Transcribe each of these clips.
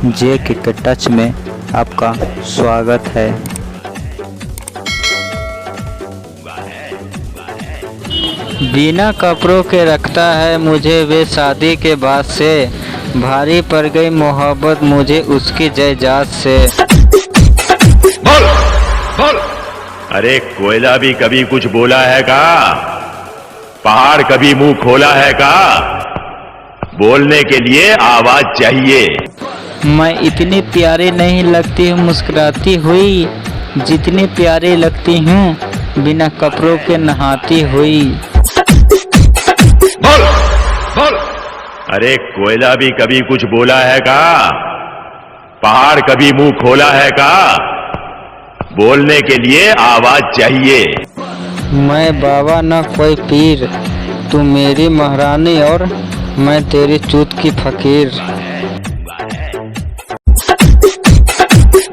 जेके के टच में आपका स्वागत है। बिना कपड़ों के रखता है मुझे वे शादी के बाद से, भारी पड़ गई मोहब्बत मुझे उसकी जयजात से। बोल बोल। अरे कोयला भी कभी कुछ बोला है का? पहाड़ कभी मुंह खोला है का? बोलने के लिए आवाज चाहिए। मैं इतनी प्यारी नहीं लगती हूँ मुस्कुराती हुई, जितनी प्यारी लगती हूँ बिना कपड़ों के नहाती हुई। बोल बोल। अरे कोयला भी कभी कुछ बोला है का? पहाड़ कभी मुंह खोला है का? बोलने के लिए आवाज चाहिए। मैं बाबा न कोई पीर, तू मेरी महारानी और मैं तेरी चूत की फकीर।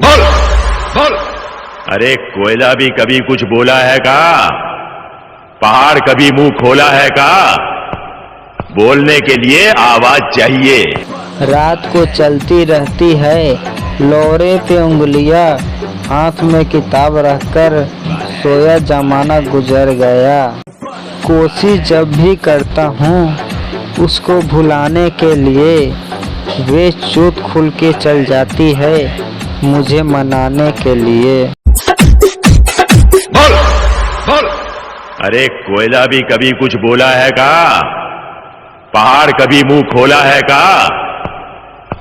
बोल बोल। अरे कोयला भी कभी कुछ बोला है का? पहाड़ कभी मुंह खोला है का? बोलने के लिए आवाज चाहिए। रात को चलती रहती है लोरे पे उंगलियां, हाथ में किताब रखकर सोया जमाना गुजर गया। कोशिश जब भी करता हूँ उसको भुलाने के लिए, वे चूत खुल के चल जाती है मुझे मनाने के लिए। बोल बोल। अरे कोयला भी कभी कुछ बोला है का? पहाड़ कभी मुंह खोला है का?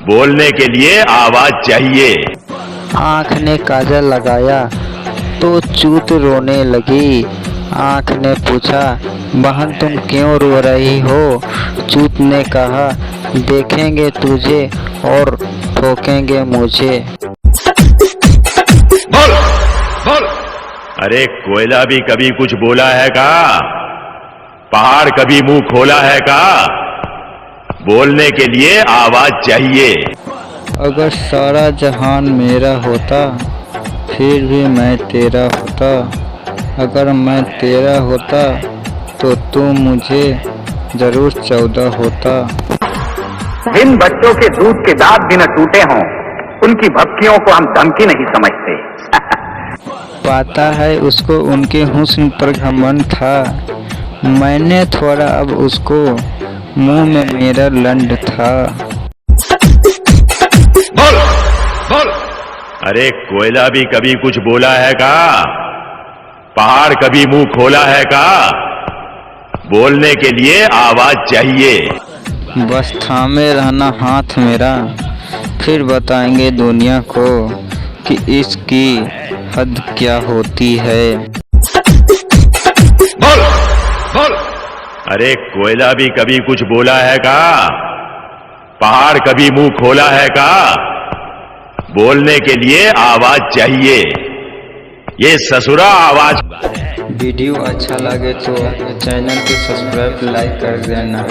बोलने के लिए आवाज चाहिए। आँख ने काजल लगाया तो चूत रोने लगी। आँख ने पूछा बहन तुम क्यों रो रही हो? चूत ने कहा देखेंगे तुझे और ठोकेंगे मुझे। बोल बोल। अरे कोयला भी कभी कुछ बोला है का? पहाड़ कभी मुंह खोला है का? बोलने के लिए आवाज चाहिए। अगर सारा जहान मेरा होता फिर भी मैं तेरा होता, अगर मैं तेरा होता तो तू मुझे जरूर 14 होता। जिन बच्चों के दूध के दांत भी न टूटे हों, उनकी भक्तियों को हम धमकी नहीं समझते। पाता है उसको उनके हुस्न पर घमंड था, मैंने थोड़ा अब उसको मुंह में मेरा लंड था। बोल बोल। अरे कोयला भी कभी कुछ बोला है का? पहाड़ कभी मुंह खोला है का? बोलने के लिए आवाज चाहिए। बस थामे रहना हाथ मेरा, फिर बताएंगे दुनिया को कि इसकी हद क्या होती है। बोल बोल। अरे कोयला भी कभी कुछ बोला है का? पहाड़ कभी मुंह खोला है का? बोलने के लिए आवाज चाहिए। ये ससुरा आवाज। वीडियो अच्छा लगे तो चैनल को सब्सक्राइब लाइक कर देना।